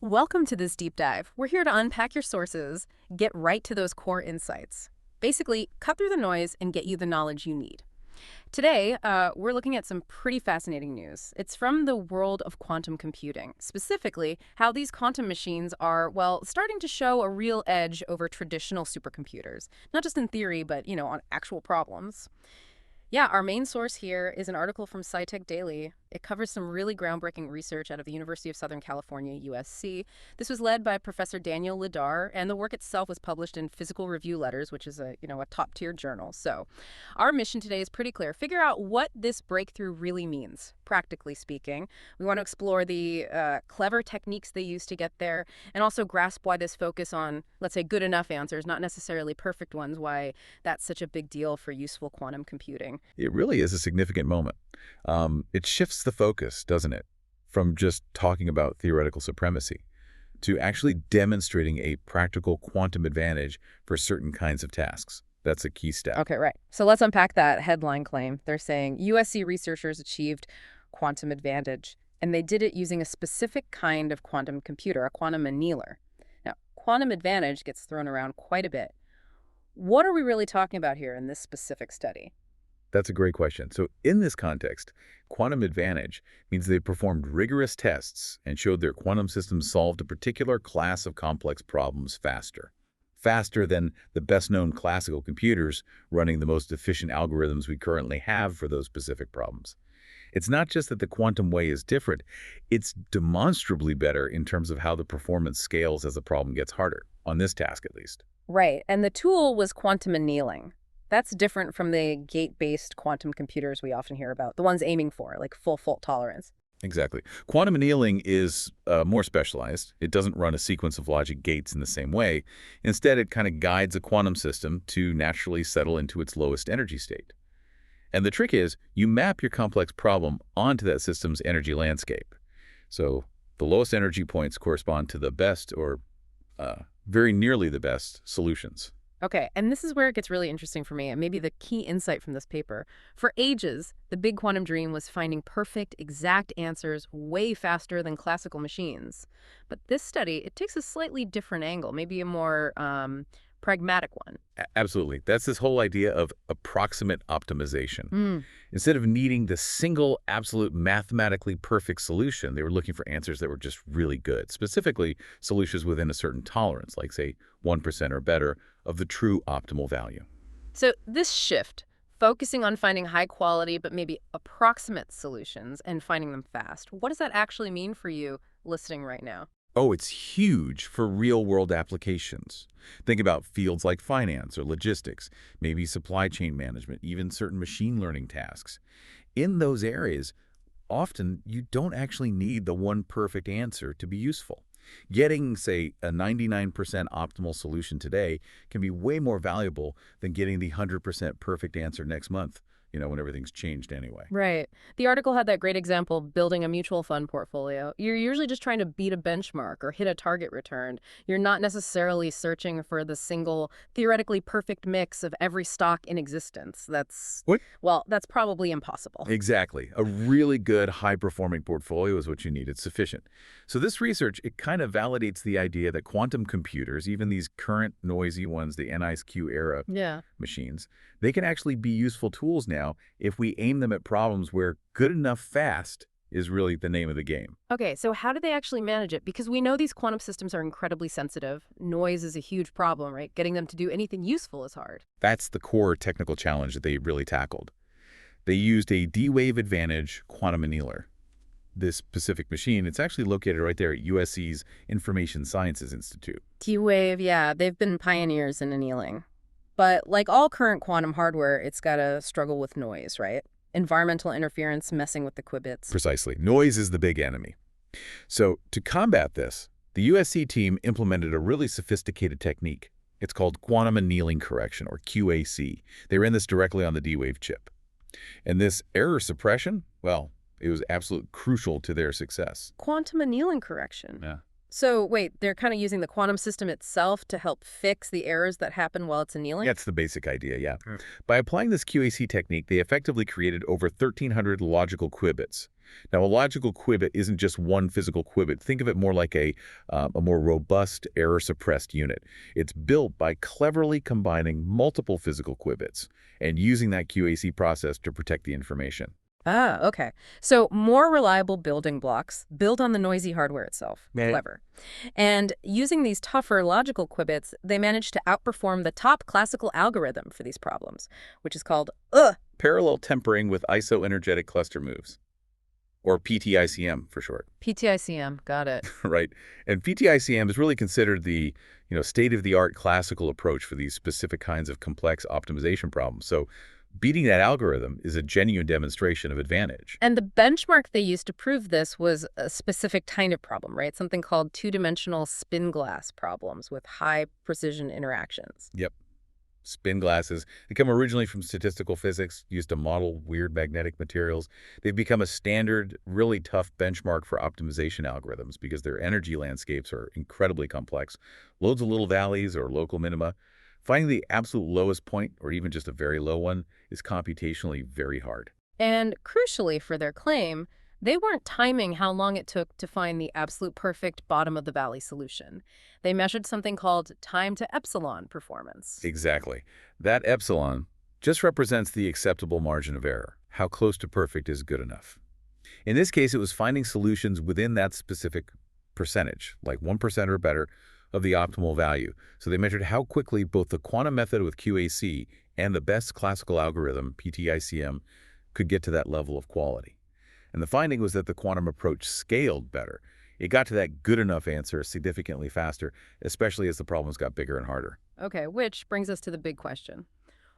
Welcome to this deep dive. We're here to unpack your sources, get right to those core insights. Basically, cut through the noise and get you the knowledge you need. Today, we're looking at some pretty fascinating news. It's from the world of quantum computing, specifically how these quantum machines are, well, starting to show a real edge over traditional supercomputers. Not just in theory, but, on actual problems. Yeah, our main source here is an article from SciTech Daily. It covers some really groundbreaking research out of the University of Southern California, USC. This was led by Professor Daniel Lidar, and the work itself was published in Physical Review Letters, which is a top-tier journal. So, our mission today is pretty clear. Figure out what this breakthrough really means, practically speaking. We want to explore the clever techniques they use to get there, and also grasp why this focus on, let's say, good enough answers, not necessarily perfect ones, why that's such a big deal for useful quantum computing. It really is a significant moment. It shifts the focus, doesn't it, from just talking about theoretical supremacy to actually demonstrating a practical quantum advantage for certain kinds of tasks. That's a key step. Okay, right. So let's unpack that headline claim. They're saying USC researchers achieved quantum advantage, and they did it using a specific kind of quantum computer, a quantum annealer. Now, quantum advantage gets thrown around quite a bit. What are we really talking about here in this specific study? That's a great question. So in this context, quantum advantage means they performed rigorous tests and showed their quantum systems solved a particular class of complex problems faster than the best-known classical computers running the most efficient algorithms we currently have for those specific problems. It's not just that the quantum way is different, it's demonstrably better in terms of how the performance scales as the problem gets harder, on this task at least. Right, and the tool was quantum annealing. That's different from the gate-based quantum computers we often hear about, the ones aiming for, like full fault tolerance. Exactly. Quantum annealing is more specialized. It doesn't run a sequence of logic gates in the same way. Instead, it kind of guides a quantum system to naturally settle into its lowest energy state. And the trick is, you map your complex problem onto that system's energy landscape. So the lowest energy points correspond to the best or very nearly the best solutions. Okay, and this is where it gets really interesting for me, and maybe the key insight from this paper. For ages, the big quantum dream was finding perfect, exact answers way faster than classical machines. But this study, it takes a slightly different angle, maybe a more pragmatic one. Absolutely. That's this whole idea of approximate optimization. Mm. Instead of needing the single, absolute, mathematically perfect solution, they were looking for answers that were just really good, specifically solutions within a certain tolerance, like, say, 1% or better of the true optimal value. So this shift, focusing on finding high quality but maybe approximate solutions and finding them fast, what does that actually mean for you listening right now? Oh, it's huge for real-world applications. Think about fields like finance or logistics, maybe supply chain management, even certain machine learning tasks. In those areas, often you don't actually need the one perfect answer to be useful. Getting, say, a 99% optimal solution today can be way more valuable than getting the 100% perfect answer next month, when everything's changed anyway. Right. The article had that great example of building a mutual fund portfolio. You're usually just trying to beat a benchmark or hit a target return. You're not necessarily searching for the single, theoretically perfect mix of every stock in existence. What? Well, that's probably impossible. Exactly. A really good, high-performing portfolio is what you need. It's sufficient. So this research, it kind of validates the idea that quantum computers, even these current noisy ones, the NISQ era machines, they can actually be useful tools now if we aim them at problems where good enough fast is really the name of the game. Okay, so how do they actually manage it? Because we know these quantum systems are incredibly sensitive. Noise is a huge problem, right? Getting them to do anything useful is hard. That's the core technical challenge that they really tackled. They used a D-wave advantage quantum annealer. This specific machine, it's actually located right there at USC's Information Sciences Institute. D-Wave, yeah, they've been pioneers in annealing. But like all current quantum hardware, it's got to struggle with noise, right? Environmental interference messing with the qubits. Precisely. Noise is the big enemy. So to combat this, the USC team implemented a really sophisticated technique. It's called quantum annealing correction, or QAC. They ran this directly on the D-Wave chip. And this error suppression, well, it was absolutely crucial to their success. Quantum annealing correction. Yeah. So wait, they're kind of using the quantum system itself to help fix the errors that happen while it's annealing? That's the basic idea, yeah. By applying this QAC technique, they effectively created over 1,300 logical qubits. Now, a logical qubit isn't just one physical qubit. Think of it more like a more robust, error-suppressed unit. It's built by cleverly combining multiple physical qubits and using that QAC process to protect the information. Ah, okay. So more reliable building blocks build on the noisy hardware itself. Right. Clever. And using these tougher logical qubits, they managed to outperform the top classical algorithm for these problems, which is called Parallel tempering with isoenergetic cluster moves, or PTICM for short. PTICM. Got it. Right? And PTICM is really considered the, state-of-the-art classical approach for these specific kinds of complex optimization problems. So beating that algorithm is a genuine demonstration of advantage. And the benchmark they used to prove this was a specific kind of problem, right? Something called two-dimensional spin glass problems with high precision interactions. Yep. Spin glasses, they come originally from statistical physics, used to model weird magnetic materials. They've become a standard, really tough benchmark for optimization algorithms because their energy landscapes are incredibly complex. Loads of little valleys or local minima. Finding the absolute lowest point, or even just a very low one, is computationally very hard. And crucially for their claim, they weren't timing how long it took to find the absolute perfect bottom-of-the-valley solution. They measured something called time to epsilon performance. Exactly. That epsilon just represents the acceptable margin of error. How close to perfect is good enough. In this case, it was finding solutions within that specific percentage, like 1% or better, of the optimal value. So they measured how quickly both the quantum method with QAC and the best classical algorithm, PTICM, could get to that level of quality. And the finding was that the quantum approach scaled better. It got to that good enough answer significantly faster, especially as the problems got bigger and harder. Okay, which brings us to the big question.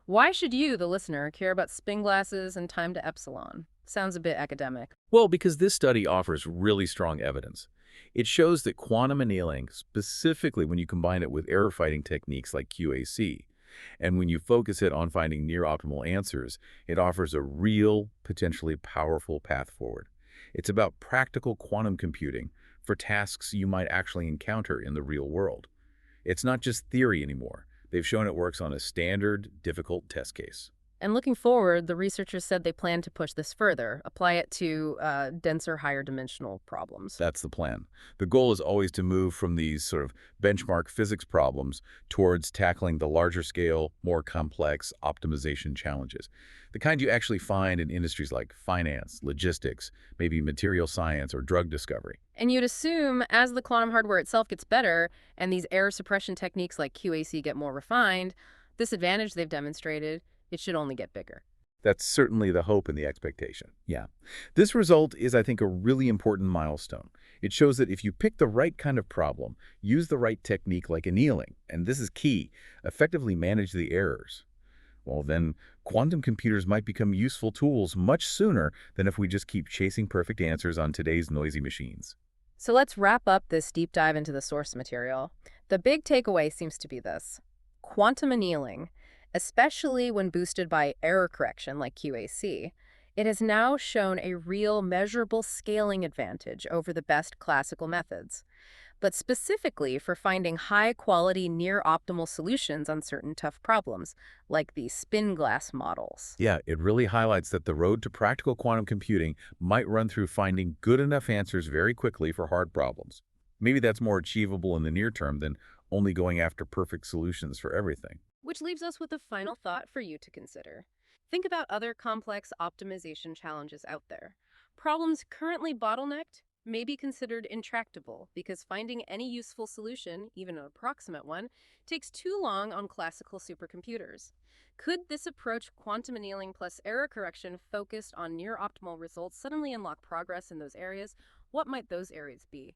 Why should you, the listener, care about spin glasses and time to epsilon? Sounds a bit academic. Well, because this study offers really strong evidence. It shows that quantum annealing, specifically when you combine it with error-fighting techniques like QAC, and when you focus it on finding near-optimal answers, it offers a real, potentially powerful path forward. It's about practical quantum computing for tasks you might actually encounter in the real world. It's not just theory anymore. They've shown it works on a standard, difficult test case. And looking forward, the researchers said they plan to push this further, apply it to denser, higher dimensional problems. That's the plan. The goal is always to move from these sort of benchmark physics problems towards tackling the larger scale, more complex optimization challenges. The kind you actually find in industries like finance, logistics, maybe material science or drug discovery. And you'd assume as the quantum hardware itself gets better and these error suppression techniques like QAC get more refined, this advantage they've demonstrated, it should only get bigger. That's certainly the hope and the expectation. Yeah. This result is, I think, a really important milestone. It shows that if you pick the right kind of problem, use the right technique like annealing, and this is key, effectively manage the errors, well, then quantum computers might become useful tools much sooner than if we just keep chasing perfect answers on today's noisy machines. So let's wrap up this deep dive into the source material. The big takeaway seems to be this. Quantum annealing, especially when boosted by error correction like QAC, it has now shown a real measurable scaling advantage over the best classical methods, but specifically for finding high-quality, near-optimal solutions on certain tough problems, like these spin glass models. Yeah, it really highlights that the road to practical quantum computing might run through finding good enough answers very quickly for hard problems. Maybe that's more achievable in the near term than only going after perfect solutions for everything. Which leaves us with a final thought for you to consider. Think about other complex optimization challenges out there. Problems currently bottlenecked may be considered intractable because finding any useful solution, even an approximate one, takes too long on classical supercomputers. Could this approach, quantum annealing plus error correction focused on near-optimal results, suddenly unlock progress in those areas? What might those areas be?